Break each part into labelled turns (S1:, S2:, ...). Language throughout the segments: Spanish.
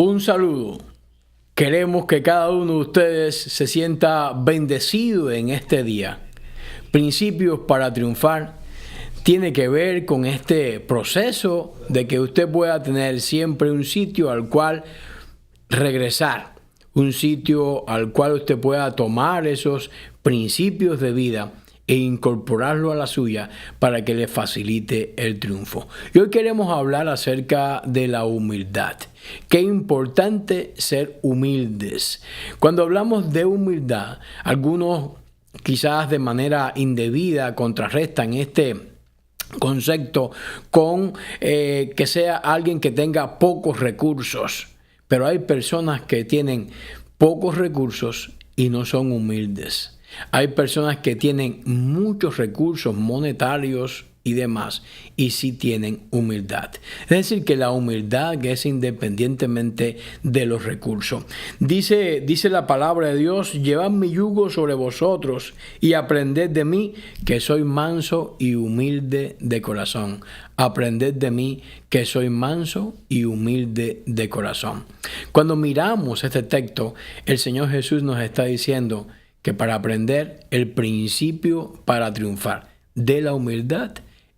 S1: Un saludo. Queremos que cada uno de ustedes se sienta bendecido en este día. Principios para triunfar tiene que ver con este proceso de que usted pueda tener siempre un sitio al cual regresar, un sitio al cual usted pueda tomar esos principios de vida e incorporarlo a la suya para que le facilite el triunfo. Y hoy queremos hablar acerca de la humildad. Qué importante ser humildes. Cuando hablamos de humildad, algunos quizás de manera indebida contrarrestan este concepto con que sea alguien que tenga pocos recursos. Pero hay personas que tienen pocos recursos y no son humildes. Hay personas que tienen muchos recursos monetarios y demás y sí tienen humildad. Es decir, que la humildad es independientemente de los recursos. Dice la palabra de Dios: llevad mi yugo sobre vosotros y aprended de mí, que soy manso y humilde de corazón. Aprended de mí, que soy manso y humilde de corazón. Cuando miramos este texto, el Señor Jesús nos está diciendo que para aprender el principio para triunfar de la humildad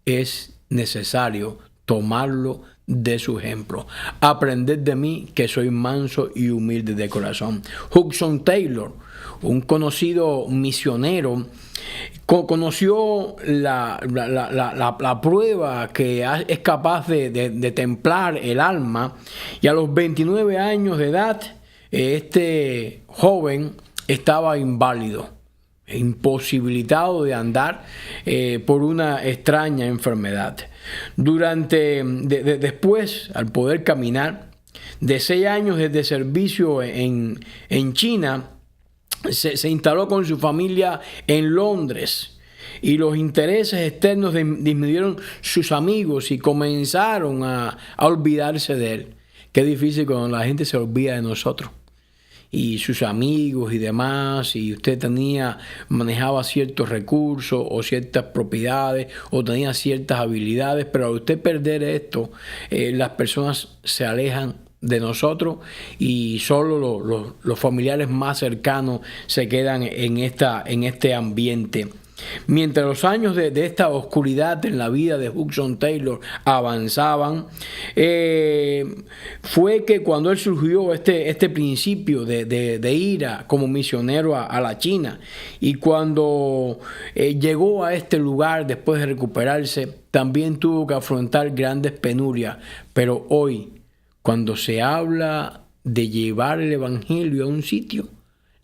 S1: es necesario tomarlo de su ejemplo. Aprended de mí, que soy manso y humilde de corazón. Hudson Taylor, un conocido misionero, conoció la prueba que es capaz de templar el alma, y a los 29 años de edad este joven estaba inválido, imposibilitado de andar por una extraña enfermedad. Después, al poder caminar, de 6 años de servicio en China, se instaló con su familia en Londres, y los intereses externos disminuyeron sus amigos y comenzaron a olvidarse de él. Qué difícil cuando la gente se olvida de nosotros y sus amigos y demás, y usted manejaba ciertos recursos o ciertas propiedades o tenía ciertas habilidades, pero al usted perder esto, las personas se alejan de nosotros y solo los familiares más cercanos se quedan en este ambiente. Mientras los años de esta oscuridad en la vida de Hudson Taylor avanzaban, fue que cuando él surgió este principio de ir como misionero a la China, y cuando llegó a este lugar después de recuperarse, también tuvo que afrontar grandes penurias. Pero hoy, cuando se habla de llevar el evangelio a un sitio,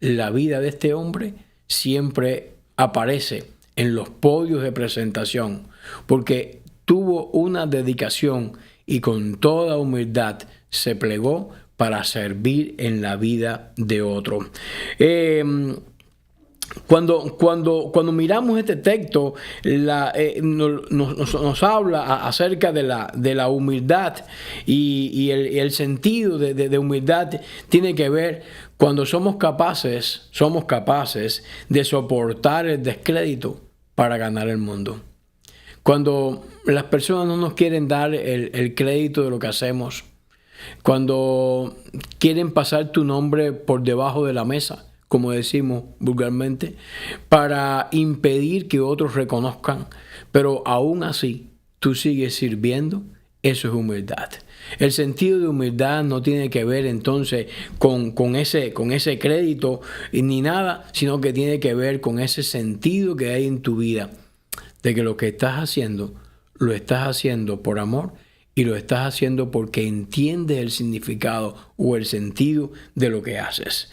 S1: la vida de este hombre siempre aparece en los podios de presentación, porque tuvo una dedicación y con toda humildad se plegó para servir en la vida de otro. Cuando miramos este texto, nos habla acerca de la humildad, y el sentido de humildad tiene que ver cuando somos capaces de soportar el descrédito para ganar el mundo. Cuando las personas no nos quieren dar el crédito de lo que hacemos, cuando quieren pasar tu nombre por debajo de la mesa, como decimos vulgarmente, para impedir que otros reconozcan, pero aún así tú sigues sirviendo, eso es humildad. El sentido de humildad no tiene que ver entonces con ese crédito ni nada, sino que tiene que ver con ese sentido que hay en tu vida, de que lo que estás haciendo, lo estás haciendo por amor, y lo estás haciendo porque entiendes el significado o el sentido de lo que haces.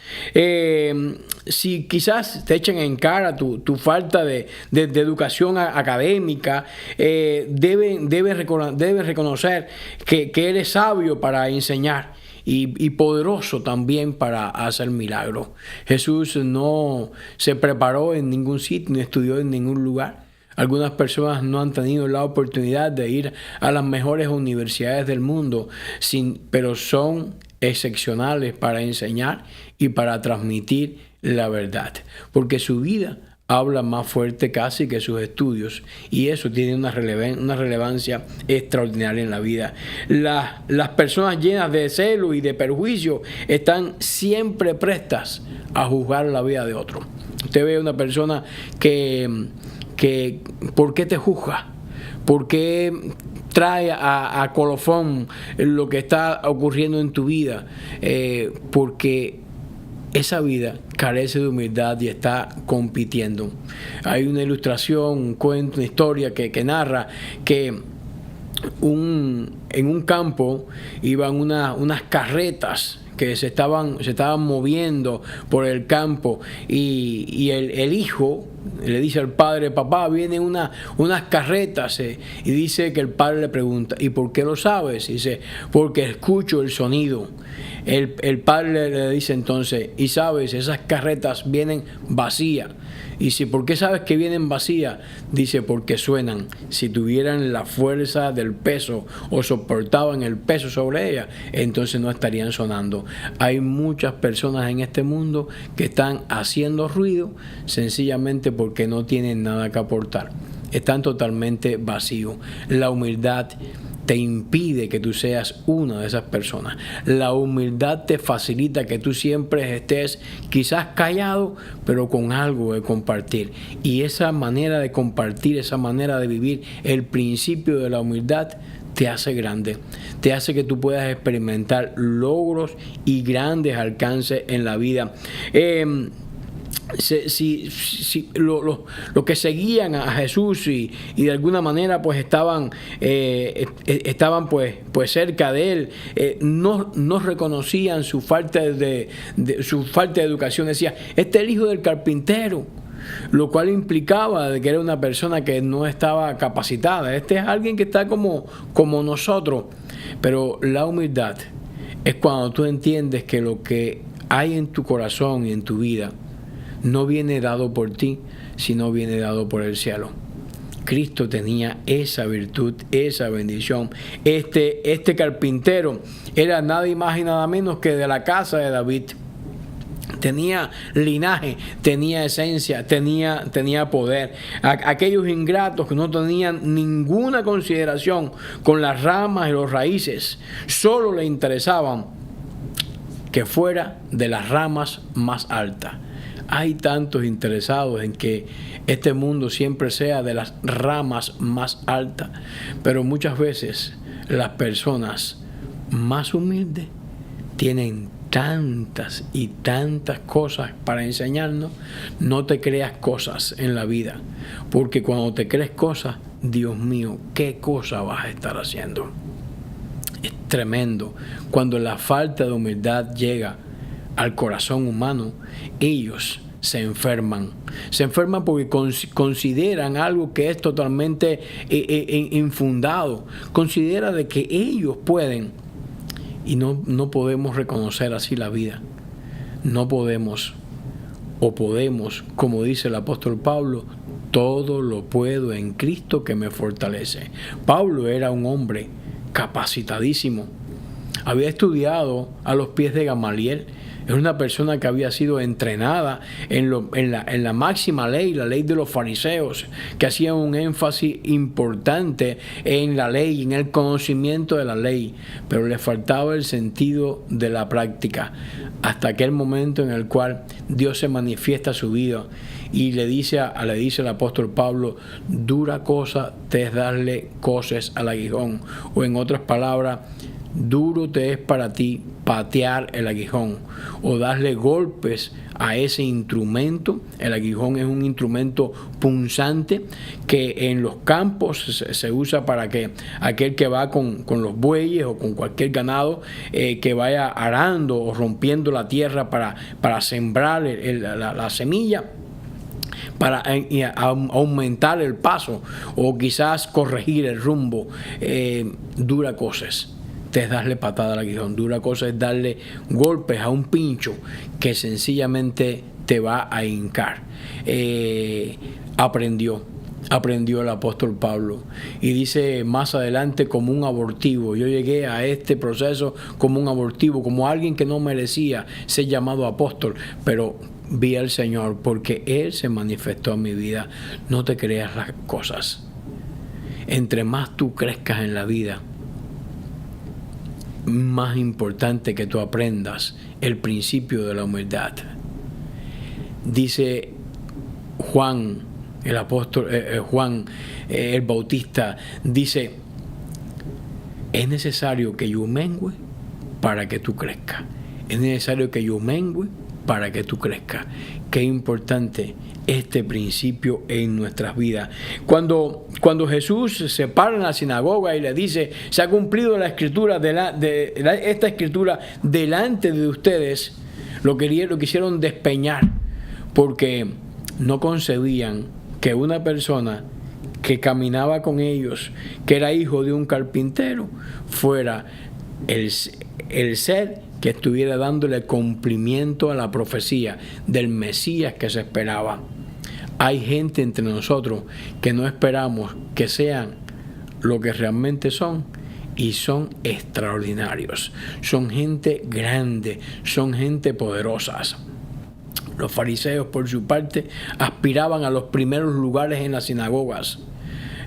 S1: Si quizás te echen en cara tu falta de educación académica, debes reconocer que eres sabio para enseñar y poderoso también para hacer milagros. Jesús no se preparó en ningún sitio ni estudió en ningún lugar. Algunas personas no han tenido la oportunidad de ir a las mejores universidades del mundo, pero son excepcionales para enseñar y para transmitir la verdad, porque su vida habla más fuerte casi que sus estudios, y eso tiene una relevancia extraordinaria en la vida. Las personas llenas de celo y de perjuicio están siempre prestas a juzgar la vida de otro. Usted ve una persona que ¿por qué te juzga? ¿Por qué trae a colofón lo que está ocurriendo en tu vida? Porque esa vida carece de humildad y está compitiendo. Hay una ilustración, un cuento, una historia que narra que en un campo iban unas carretas que se estaban moviendo por el campo, y el hijo le dice al padre: papá, vienen unas carretas, y dice que el padre le pregunta: ¿y por qué lo sabes? Y dice: porque escucho el sonido. El padre le dice entonces: y sabes, esas carretas vienen vacías. Y dice: ¿por qué sabes que vienen vacías? Dice: porque suenan. Si tuvieran la fuerza del peso o soportaban el peso sobre ellas, entonces no estarían sonando. Hay muchas personas en este mundo que están haciendo ruido sencillamente porque no tienen nada que aportar. Están totalmente vacíos. La humildad te impide que tú seas una de esas personas. La humildad te facilita que tú siempre estés quizás callado, pero con algo de compartir. Y esa manera de compartir, esa manera de vivir el principio de la humildad, te hace grande, te hace que tú puedas experimentar logros y grandes alcances en la vida. Los que seguían a Jesús y de alguna manera pues estaban pues cerca de él, no reconocían su falta de educación. Decía: este es el hijo del carpintero, lo cual implicaba de que era una persona que no estaba capacitada. Este es alguien que está como nosotros. Pero la humildad es cuando tú entiendes que lo que hay en tu corazón y en tu vida no viene dado por ti, sino viene dado por el cielo. Cristo tenía esa virtud, esa bendición. Este carpintero era nada más y nada menos que de la casa de David. Tenía linaje, tenía esencia, tenía poder. Aquellos ingratos que no tenían ninguna consideración con las ramas y los raíces, solo le interesaban que fuera de las ramas más altas. Hay tantos interesados en que este mundo siempre sea de las ramas más altas, pero muchas veces las personas más humildes tienen tantas y tantas cosas para enseñarnos. No te creas cosas en la vida, porque cuando te crees cosas, Dios mío, ¿qué cosa vas a estar haciendo? Es tremendo. Cuando la falta de humildad llega al corazón humano, ellos se enferman porque consideran algo que es totalmente infundado. Considera de que ellos pueden, y no podemos reconocer así la vida. No podemos, o podemos, como dice el apóstol Pablo: todo lo puedo en Cristo que me fortalece. Pablo era un hombre capacitadísimo. Había estudiado a los pies de Gamaliel. Es una persona que había sido entrenada en la máxima ley, la ley de los fariseos, que hacía un énfasis importante en la ley, en el conocimiento de la ley, pero le faltaba el sentido de la práctica, hasta aquel momento en el cual Dios se manifiesta a su vida y le dice el apóstol Pablo: dura cosa te es darle coces al aguijón, o en otras palabras, duro te es para ti patear el aguijón o darle golpes a ese instrumento. El aguijón es un instrumento punzante que en los campos se usa para que aquel que va con los bueyes o con cualquier ganado que vaya arando o rompiendo la tierra para sembrar la semilla, para aumentar el paso o quizás corregir el rumbo. Dura cosas es darle patada al aguijón. Dura cosa es darle golpes a un pincho que sencillamente te va a hincar. Aprendió el apóstol Pablo, y dice más adelante: como un abortivo. Yo llegué a este proceso como un abortivo, como alguien que no merecía ser llamado apóstol, pero vi al Señor porque Él se manifestó en mi vida. No te creas las cosas. Entre más tú crezcas en la vida, más importante que tú aprendas el principio de la humildad. Dice Juan, el apóstol Juan el Bautista, dice: es necesario que yo mengüe para que tú crezcas. Es necesario que yo mengüe para que tú crezcas. Qué importante este principio en nuestras vidas. Cuando Jesús se para en la sinagoga y le dice: se ha cumplido la escritura esta escritura delante de ustedes, lo quisieron despeñar, porque no concebían que una persona que caminaba con ellos, que era hijo de un carpintero, fuera el ser que estuviera dándole cumplimiento a la profecía del Mesías que se esperaba. Hay gente entre nosotros que no esperamos que sean lo que realmente son, y son extraordinarios. Son gente grande, son gente poderosas. Los fariseos, por su parte, aspiraban a los primeros lugares en las sinagogas.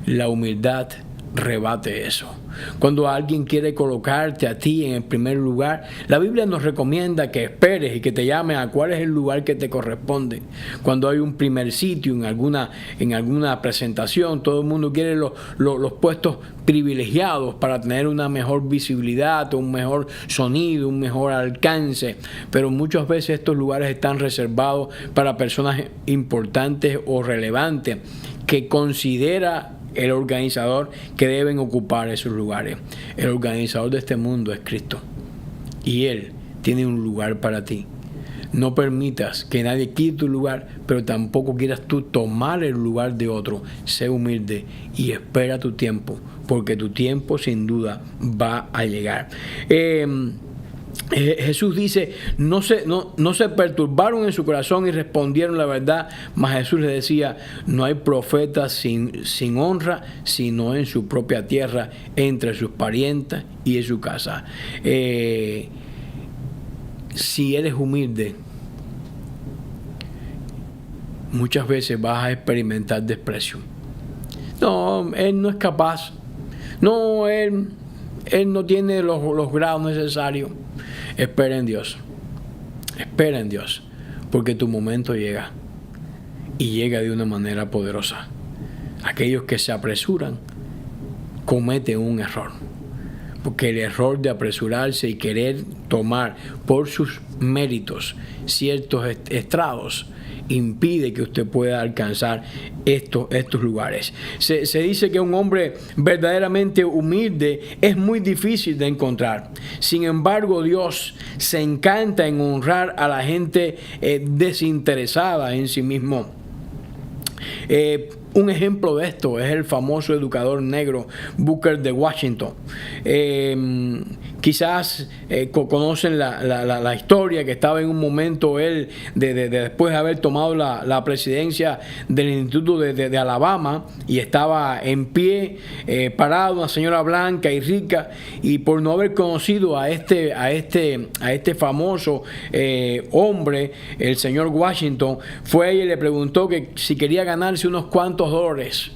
S1: La humildad rebate eso. Cuando alguien quiere colocarte a ti en el primer lugar, la Biblia nos recomienda que esperes y que te llames a cuál es el lugar que te corresponde. Cuando hay un primer sitio en alguna presentación, todo el mundo quiere los puestos privilegiados para tener una mejor visibilidad, un mejor sonido, un mejor alcance, pero muchas veces estos lugares están reservados para personas importantes o relevantes que considera el organizador que deben ocupar esos lugares. El organizador de este mundo es Cristo, y Él tiene un lugar para ti. No permitas que nadie quite tu lugar, pero tampoco quieras tú tomar el lugar de otro. Sé humilde y espera tu tiempo, porque tu tiempo sin duda va a llegar. Jesús dice: no se perturbaron en su corazón y respondieron la verdad. Mas Jesús les decía: no hay profeta sin honra, sino en su propia tierra, entre sus parientes y en su casa. Si eres humilde, muchas veces vas a experimentar desprecio. No, él no es capaz. No, él no tiene los grados necesarios. Espera en Dios. Espera en Dios, porque tu momento llega, y llega de una manera poderosa. Aquellos que se apresuran cometen un error, porque el error de apresurarse y querer tomar por sus méritos ciertos estrados impide que usted pueda alcanzar estos lugares. Se dice que un hombre verdaderamente humilde es muy difícil de encontrar. Sin embargo, Dios se encanta en honrar a la gente desinteresada en sí mismo. Un ejemplo de esto es el famoso educador negro Booker de Washington. Quizás conocen la historia, que estaba en un momento él, después de haber tomado la presidencia del Instituto de Alabama, y estaba en pie, parado, una señora blanca y rica, y por no haber conocido a este famoso hombre, el señor Washington, fue ella y le preguntó que si quería ganarse unos cuantos dólares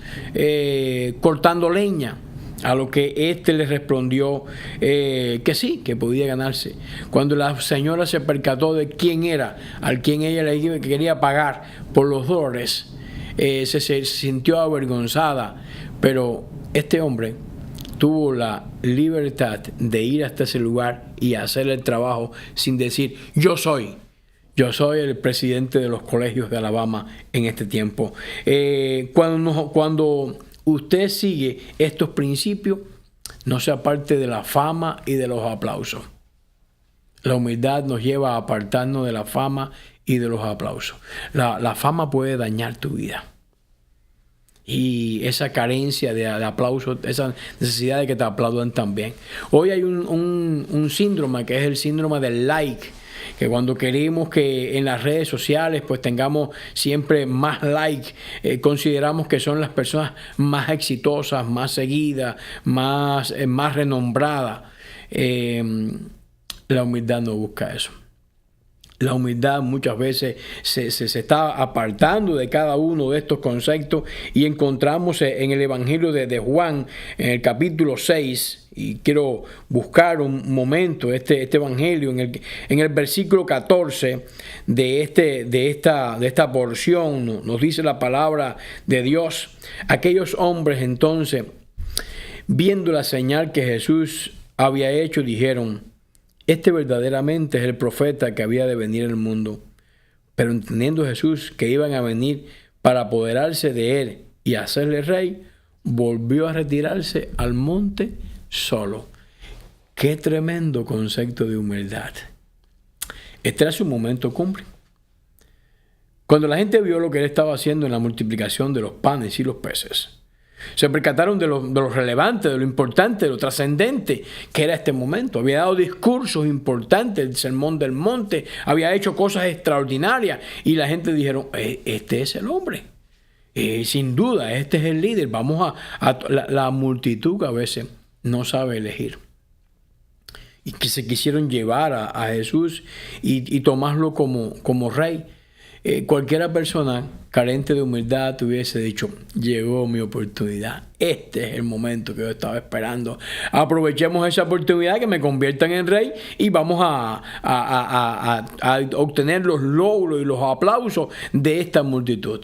S1: cortando leña. A lo que éste le respondió que sí, que podía ganarse. Cuando la señora se percató de quién era, al quien ella le quería pagar por los dólares, se sintió avergonzada. Pero este hombre tuvo la libertad de ir hasta ese lugar y hacer el trabajo sin decir: yo soy el presidente de los colegios de Alabama en este tiempo. Cuando usted sigue estos principios, no se aparte de la fama y de los aplausos. La humildad nos lleva a apartarnos de la fama y de los aplausos. La fama puede dañar tu vida. Y esa carencia de aplausos, esa necesidad de que te aplaudan también. Hoy hay un síndrome, que es el síndrome del like, que cuando queremos que en las redes sociales pues tengamos siempre más like, consideramos que son las personas más exitosas, más seguidas, más renombradas. La humildad no busca eso. La humildad muchas veces se está apartando de cada uno de estos conceptos, y encontramos en el Evangelio de Juan, en el capítulo 6, y quiero buscar un momento este Evangelio, en el versículo 14 de esta porción, nos dice la palabra de Dios: aquellos hombres entonces, viendo la señal que Jesús había hecho, dijeron: este verdaderamente es el profeta que había de venir al mundo. Pero entendiendo Jesús que iban a venir para apoderarse de él y hacerle rey, volvió a retirarse al monte solo. Qué tremendo concepto de humildad. Este era su momento cumbre. Cuando la gente vio lo que él estaba haciendo en la multiplicación de los panes y los peces, se percataron de lo relevante, de lo importante, de lo trascendente que era este momento. Había dado discursos importantes, el sermón del monte, había hecho cosas extraordinarias, y la gente dijeron: este es el hombre, sin duda, este es el líder. Vamos la multitud a veces no sabe elegir, y que se quisieron llevar a Jesús y tomarlo como rey. Cualquiera persona carente de humildad te hubiese dicho: llegó mi oportunidad, este es el momento que yo estaba esperando, aprovechemos esa oportunidad, que me conviertan en rey, y vamos a obtener los logros y los aplausos de esta multitud.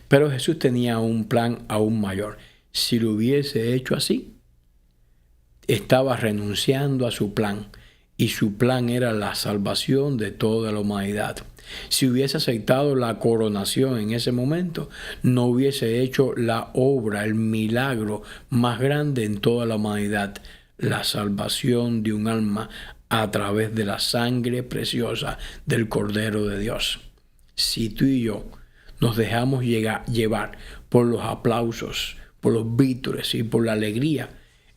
S1: Pero Jesús tenía un plan aún mayor. Si lo hubiese hecho así, estaba renunciando a su plan, y su plan era la salvación de toda la humanidad. Si hubiese aceptado la coronación en ese momento, no hubiese hecho la obra, el milagro más grande en toda la humanidad: la salvación de un alma a través de la sangre preciosa del Cordero de Dios. Si tú y yo nos dejamos llevar por los aplausos, por los vítores y por la alegría,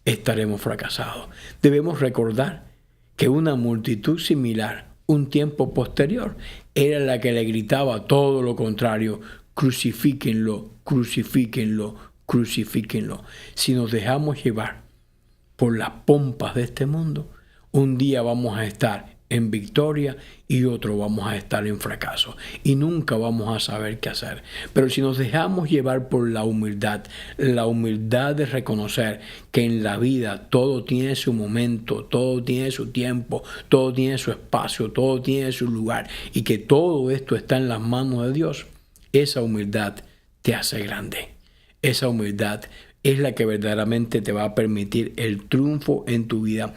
S1: estaremos fracasados. Debemos recordar que una multitud similar, un tiempo posterior, era la que le gritaba todo lo contrario: crucifíquenlo, crucifíquenlo, crucifíquenlo. Si nos dejamos llevar por las pompas de este mundo, un día vamos a estar en victoria y otro vamos a estar en fracaso, y nunca vamos a saber qué hacer. Pero si nos dejamos llevar por la humildad de reconocer que en la vida todo tiene su momento, todo tiene su tiempo, todo tiene su espacio, todo tiene su lugar, y que todo esto está en las manos de Dios, esa humildad te hace grande. Esa humildad es la que verdaderamente te va a permitir el triunfo en tu vida.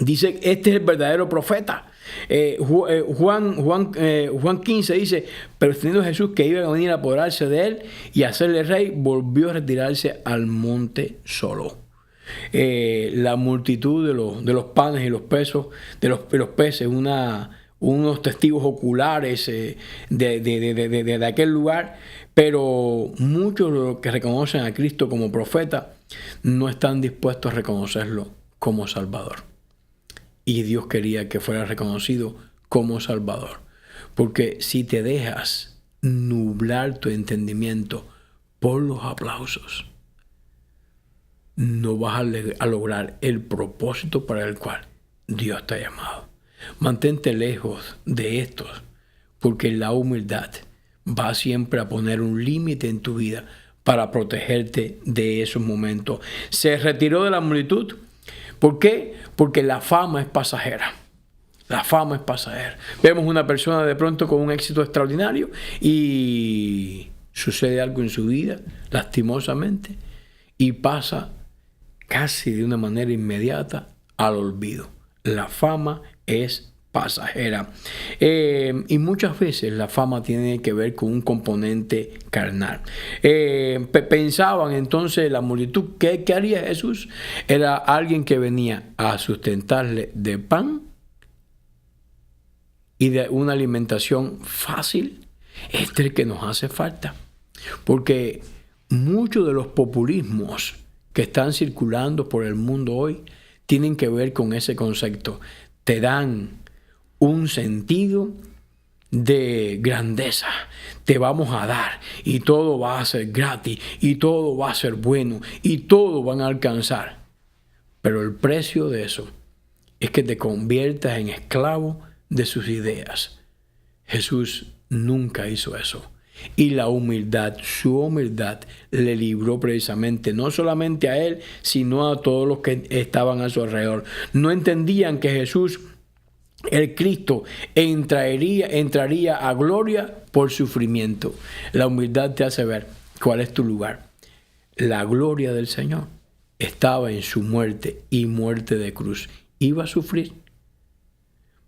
S1: Dice: este es el verdadero profeta. Juan 15 dice: pero teniendo Jesús que iba a venir a apoderarse de él y hacerle rey, volvió a retirarse al monte solo. La multitud de los panes y los peces, unos testigos oculares de aquel lugar, pero muchos de los que reconocen a Cristo como profeta no están dispuestos a reconocerlo como Salvador. Y Dios quería que fuera reconocido como Salvador, porque si te dejas nublar tu entendimiento por los aplausos, no vas a lograr el propósito para el cual Dios te ha llamado. Mantente lejos de estos, porque la humildad va siempre a poner un límite en tu vida para protegerte de esos momentos. Se retiró de la multitud. ¿Por qué? Porque la fama es pasajera. La fama es pasajera. Vemos una persona de pronto con un éxito extraordinario y sucede algo en su vida, lastimosamente, y pasa casi de una manera inmediata al olvido. La fama es pasajera. Y muchas veces la fama tiene que ver con un componente carnal. Pensaban entonces la multitud: ¿qué haría Jesús? Era alguien que venía a sustentarle de pan y de una alimentación fácil. Este es el que nos hace falta, porque muchos de los populismos que están circulando por el mundo hoy tienen que ver con ese concepto. Te dan un sentido de grandeza. Te vamos a dar y todo va a ser gratis y todo va a ser bueno y todo van a alcanzar. Pero el precio de eso es que te conviertas en esclavo de sus ideas. Jesús nunca hizo eso. Y la humildad, su humildad, le libró precisamente no solamente a él, sino a todos los que estaban a su alrededor. No entendían que Jesús, el Cristo, entraría a gloria por sufrimiento. La humildad te hace ver cuál es tu lugar. La gloria del Señor estaba en su muerte y muerte de cruz. Iba a sufrir.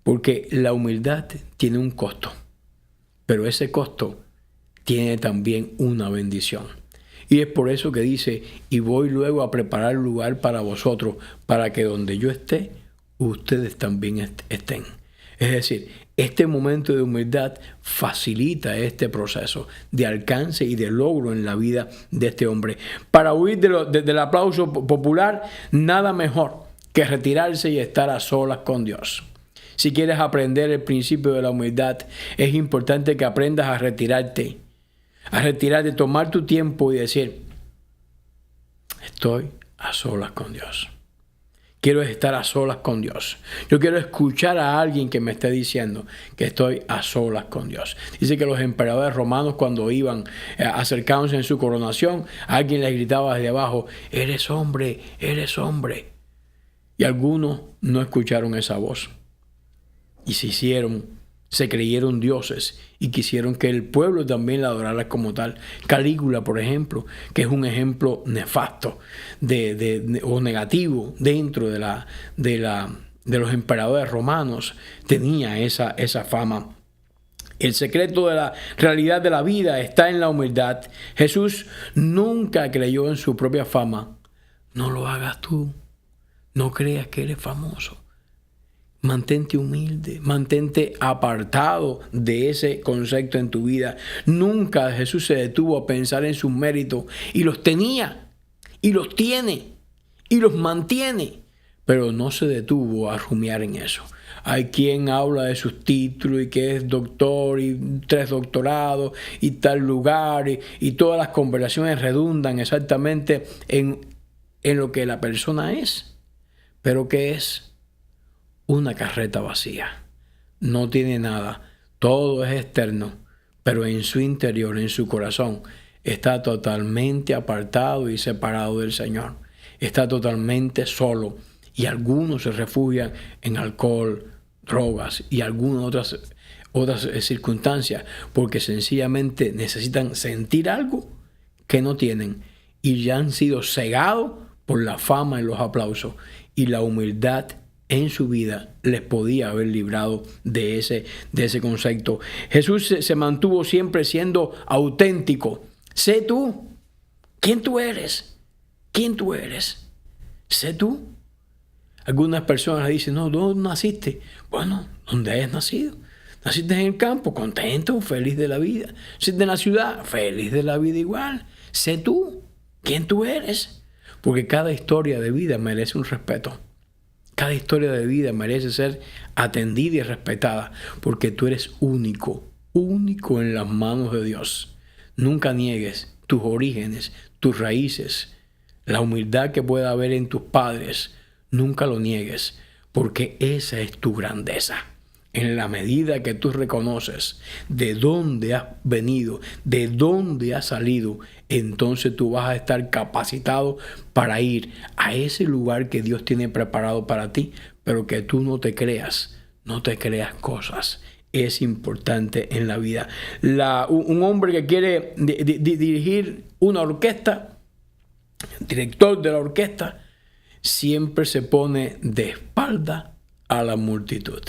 S1: Porque la humildad tiene un costo. Pero ese costo tiene también una bendición. Y es por eso que dice, y voy luego a preparar lugar para vosotros, para que donde yo esté, ustedes también estén. Es decir, este momento de humildad facilita este proceso de alcance y de logro en la vida de este hombre. Para huir del aplauso popular, nada mejor que retirarse y estar a solas con Dios. Si quieres aprender el principio de la humildad, es importante que aprendas a retirarte, tomar tu tiempo y decir, estoy a solas con Dios. Quiero estar a solas con Dios. Yo quiero escuchar a alguien que me esté diciendo que estoy a solas con Dios. Dice que los emperadores romanos, cuando iban acercándose en su coronación, alguien les gritaba desde abajo, eres hombre, eres hombre. Y algunos no escucharon esa voz. Y se creyeron dioses y quisieron que el pueblo también la adorara como tal. Calígula, por ejemplo, que es un ejemplo nefasto o negativo dentro de los emperadores romanos, tenía esa fama. El secreto de la realidad de la vida está en la humildad. Jesús nunca creyó en su propia fama. No lo hagas tú. No creas que eres famoso. Mantente humilde, mantente apartado de ese concepto en tu vida. Nunca Jesús se detuvo a pensar en sus méritos y los tenía, y los tiene, y los mantiene, pero no se detuvo a rumiar en eso. Hay quien habla de sus títulos y que es doctor y 3 doctorados y tal lugar y todas las conversaciones redundan exactamente en lo que la persona es, pero ¿qué es? Una carreta vacía. No tiene nada. Todo es externo. Pero en su interior, en su corazón, está totalmente apartado y separado del Señor. Está totalmente solo. Y algunos se refugian en alcohol, drogas y algunas otras circunstancias. Porque sencillamente necesitan sentir algo que no tienen. Y ya han sido cegados por la fama y los aplausos. Y la humildad en su vida les podía haber librado de ese concepto. Jesús se mantuvo siempre siendo auténtico. Sé tú. ¿Quién tú eres? ¿Quién tú eres? Sé tú. Algunas personas dicen, no, ¿dónde naciste? Bueno, ¿dónde hayas nacido? Naciste en el campo, contento, feliz de la vida. Naciste en la ciudad, feliz de la vida igual. Sé tú. ¿Quién tú eres? Porque cada historia de vida merece un respeto. Cada historia de vida merece ser atendida y respetada porque tú eres único, único en las manos de Dios. Nunca niegues tus orígenes, tus raíces, la humildad que pueda haber en tus padres. Nunca lo niegues porque esa es tu grandeza. En la medida que tú reconoces de dónde has venido, de dónde has salido, entonces tú vas a estar capacitado para ir a ese lugar que Dios tiene preparado para ti, pero que tú no te creas cosas. Es importante en la vida. Un hombre que quiere dirigir una orquesta, director de la orquesta, siempre se pone de espalda a la multitud.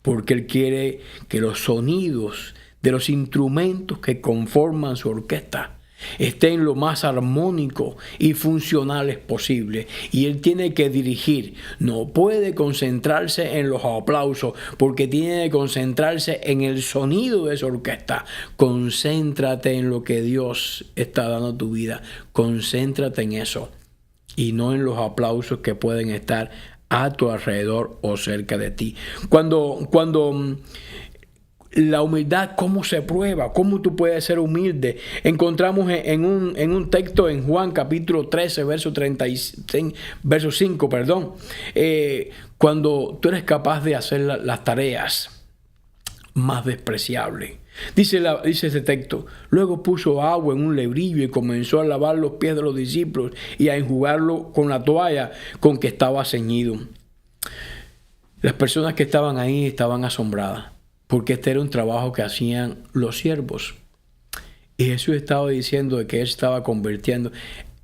S1: Porque él quiere que los sonidos de los instrumentos que conforman su orquesta estén lo más armónico y funcionales posible. Y él tiene que dirigir. No puede concentrarse en los aplausos porque tiene que concentrarse en el sonido de su orquesta. Concéntrate en lo que Dios está dando a tu vida. Concéntrate en eso y no en los aplausos que pueden estar a tu alrededor o cerca de ti. Cuando la humildad, ¿cómo se prueba? ¿Cómo tú puedes ser humilde? Encontramos en un texto en Juan capítulo 13, verso 5, cuando tú eres capaz de hacer las tareas más despreciables. Dice ese texto: luego puso agua en un lebrillo y comenzó a lavar los pies de los discípulos y a enjugarlo con la toalla con que estaba ceñido. Las personas que estaban ahí estaban asombradas, porque este era un trabajo que hacían los siervos. Y Jesús estaba diciendo de que él estaba convirtiendo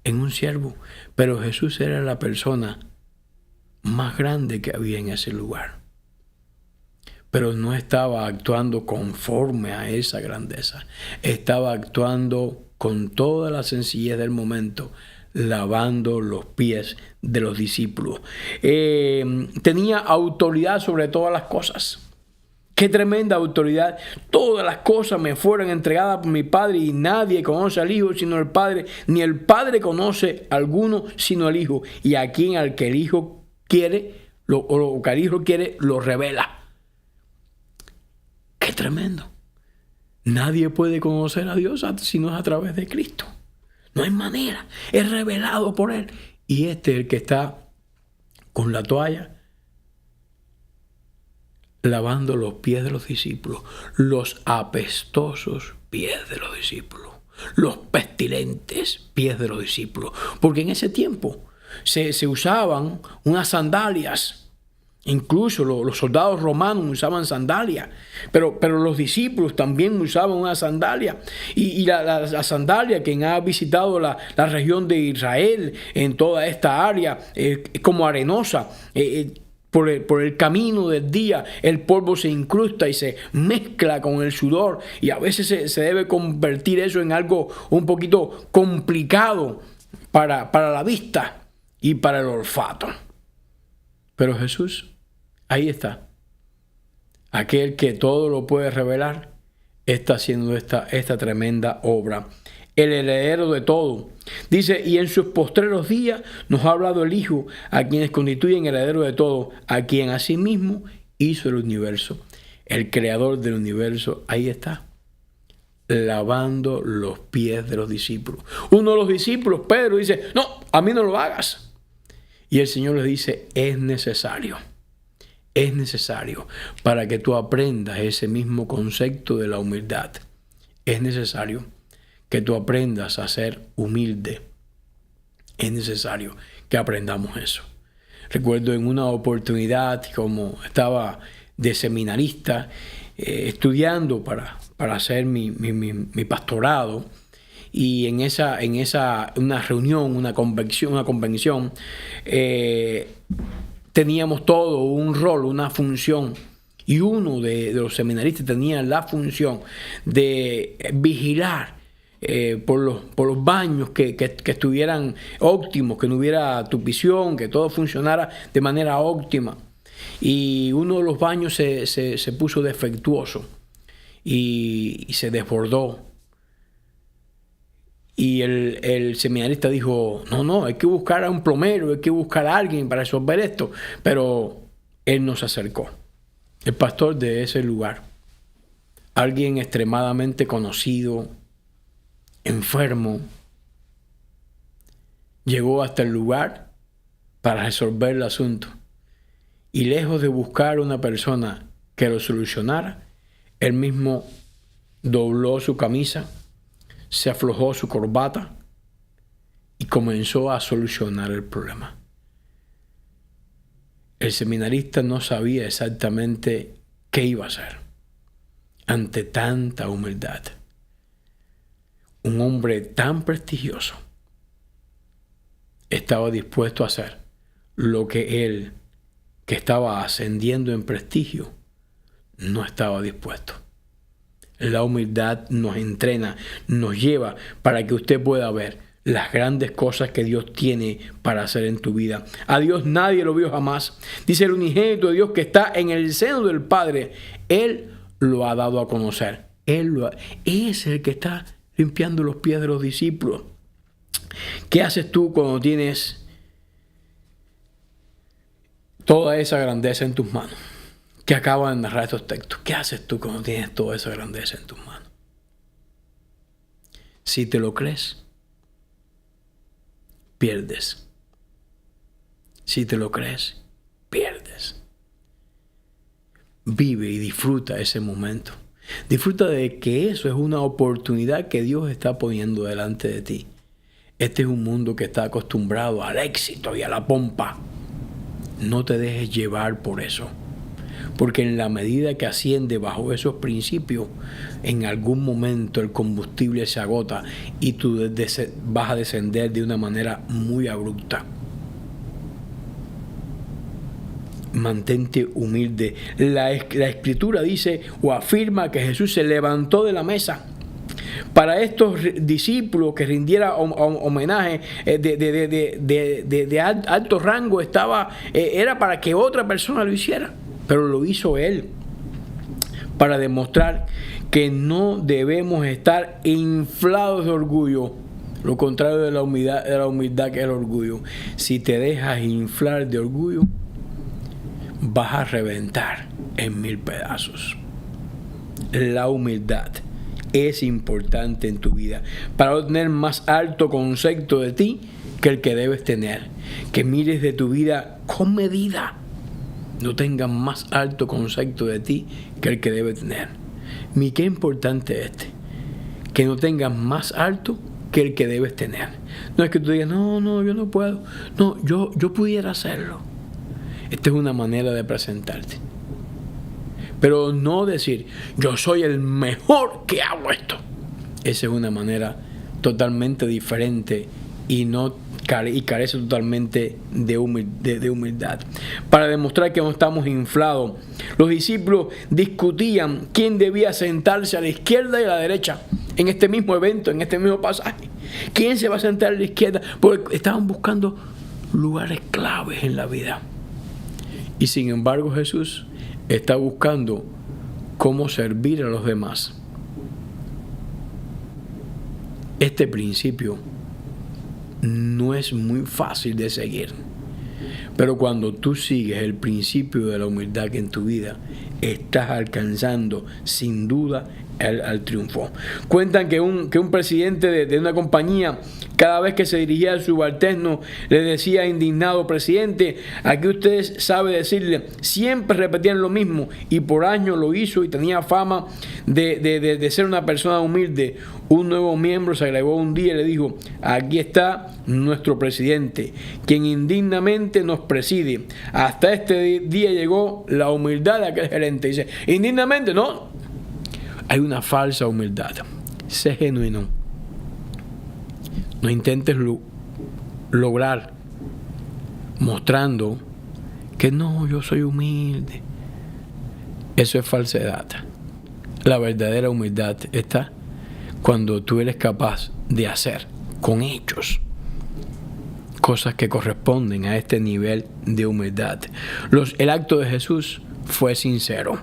S1: en un siervo, pero Jesús era la persona más grande que había en ese lugar. Pero no estaba actuando conforme a esa grandeza. Estaba actuando con toda la sencillez del momento, lavando los pies de los discípulos. Tenía autoridad sobre todas las cosas. Qué tremenda autoridad. Todas las cosas me fueron entregadas por mi Padre, y nadie conoce al Hijo sino el Padre, ni el Padre conoce a alguno sino al Hijo, y a quien al que el Hijo quiere, lo que el Hijo quiere, lo revela. Qué tremendo. Nadie puede conocer a Dios sino es a través de Cristo. No hay manera. Es revelado por Él. Y este es el que está con la toalla lavando los pies de los discípulos, los apestosos pies de los discípulos, los pestilentes pies de los discípulos. Porque en ese tiempo se usaban unas sandalias. Incluso los soldados romanos usaban sandalias, pero los discípulos también usaban una sandalia. Y la sandalia, quien ha visitado la región de Israel, en toda esta área, como arenosa, por el camino del día, el polvo se incrusta y se mezcla con el sudor, y a veces se debe convertir eso en algo un poquito complicado para la vista y para el olfato. Pero Jesús, ahí está. Aquel que todo lo puede revelar, está haciendo esta tremenda obra. El heredero de todo. Dice: y en sus postreros días nos ha hablado el Hijo, a quienes constituyen heredero de todo, a quien asimismo hizo el universo. El creador del universo, ahí está, lavando los pies de los discípulos. Uno de los discípulos, Pedro, dice: no, a mí no lo hagas. Y el Señor le dice: es necesario para que tú aprendas ese mismo concepto de la humildad. Es necesario que tú aprendas a ser humilde. Es necesario que aprendamos eso. Recuerdo en una oportunidad, como estaba de seminarista, estudiando para hacer mi pastorado, y en una reunión, una convención, teníamos todo un rol, una función, y uno de los seminaristas tenía la función de vigilar por los baños que estuvieran óptimos, que no hubiera tupición, que todo funcionara de manera óptima. Y uno de los baños se puso defectuoso y se desbordó. Y el seminarista dijo: no, hay que buscar a un plomero, hay que buscar a alguien para resolver esto. Pero él nos acercó, el pastor de ese lugar, alguien extremadamente conocido, enfermo, llegó hasta el lugar para resolver el asunto. Y lejos de buscar una persona que lo solucionara, él mismo dobló su camisa, se aflojó su corbata y comenzó a solucionar el problema. El seminarista no sabía exactamente qué iba a hacer ante tanta humildad. Un hombre tan prestigioso estaba dispuesto a hacer lo que él, que estaba ascendiendo en prestigio, no estaba dispuesto. La humildad nos entrena, nos lleva para que usted pueda ver las grandes cosas que Dios tiene para hacer en tu vida. A Dios nadie lo vio jamás. Dice: el unigénito de Dios que está en el seno del Padre, Él lo ha dado a conocer. Es el que está limpiando los pies de los discípulos. ¿Qué haces tú cuando tienes toda esa grandeza en tus manos? que acaba de narrar estos textos. ¿Qué haces tú cuando tienes toda esa grandeza en tus manos? Si te lo crees, pierdes. Si te lo crees, pierdes. Vive y disfruta ese momento. Disfruta de que eso es una oportunidad que Dios está poniendo delante de ti. Este es un mundo que está acostumbrado al éxito y a la pompa. No te dejes llevar por eso. Porque en la medida que asciende bajo esos principios, en algún momento el combustible se agota y tú vas a descender de una manera muy abrupta. Mantente humilde. La Escritura dice o afirma que Jesús se levantó de la mesa. Para estos discípulos que rindiera homenaje de alto rango era para que otra persona lo hiciera, pero lo hizo Él para demostrar que no debemos estar inflados de orgullo, lo contrario de la humildad que es el orgullo. Si te dejas inflar de orgullo, vas a reventar en 1000 pedazos. La humildad es importante en tu vida para obtener más alto concepto de ti que el que debes tener. Que mires de tu vida con medida. No tengas más alto concepto de ti que el que debes tener. Qué importante es que no tengas más alto que el que debes tener. No es que tú digas, no, yo no puedo. No, yo pudiera hacerlo. Esta es una manera de presentarte. Pero no decir, yo soy el mejor que hago esto. Esa es una manera totalmente diferente y carece totalmente de humildad. Para demostrar que no estamos inflados, los discípulos discutían quién debía sentarse a la izquierda y a la derecha en este mismo evento, en este mismo pasaje. ¿Quién se va a sentar a la izquierda? Porque estaban buscando lugares claves en la vida. Y sin embargo Jesús está buscando cómo servir a los demás. Este principio no es muy fácil de seguir, pero cuando tú sigues el principio de la humildad en tu vida, estás alcanzando sin duda al triunfo. Cuentan que un presidente de una compañía, cada vez que se dirigía al subalterno, le decía indignado: presidente, aquí usted sabe decirle. Siempre repetían lo mismo y por años lo hizo y tenía fama de ser una persona humilde. Un nuevo miembro se agregó un día y le dijo: aquí está nuestro presidente, quien indignamente nos preside. Hasta este día llegó la humildad de aquel gerente. Dice, indignamente, no. Hay una falsa humildad. Sé genuino. No intentes lograr mostrando que no, yo soy humilde. Eso es falsedad. La verdadera humildad está cuando tú eres capaz de hacer con hechos cosas que corresponden a este nivel de humildad. El acto de Jesús fue sincero.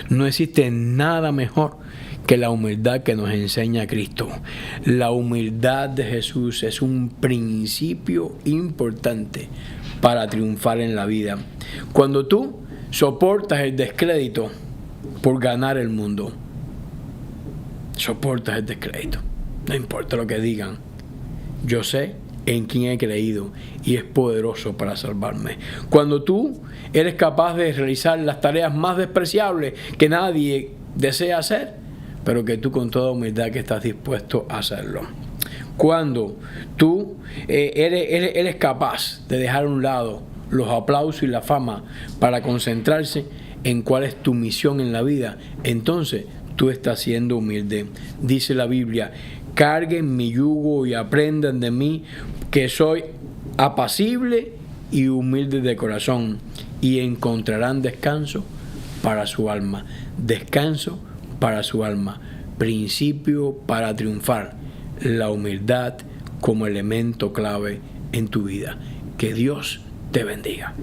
S1: No existe nada mejor que la humildad que nos enseña Cristo. La humildad de Jesús es un principio importante para triunfar en la vida. Cuando tú soportas el descrédito por ganar el mundo, soportas el descrédito, no importa lo que digan, yo sé en quién he creído y es poderoso para salvarme. Cuando tú eres capaz de realizar las tareas más despreciables que nadie desea hacer, pero que tú con toda humildad que estás dispuesto a hacerlo. Cuando tú eres capaz de dejar a un lado los aplausos y la fama para concentrarse en cuál es tu misión en la vida, entonces tú estás siendo humilde. Dice la Biblia: carguen mi yugo y aprendan de mí, que soy apacible y humilde de corazón, y encontrarán descanso para su alma. Descanso para su alma. Principio para triunfar. La humildad como elemento clave en tu vida. Que Dios te bendiga.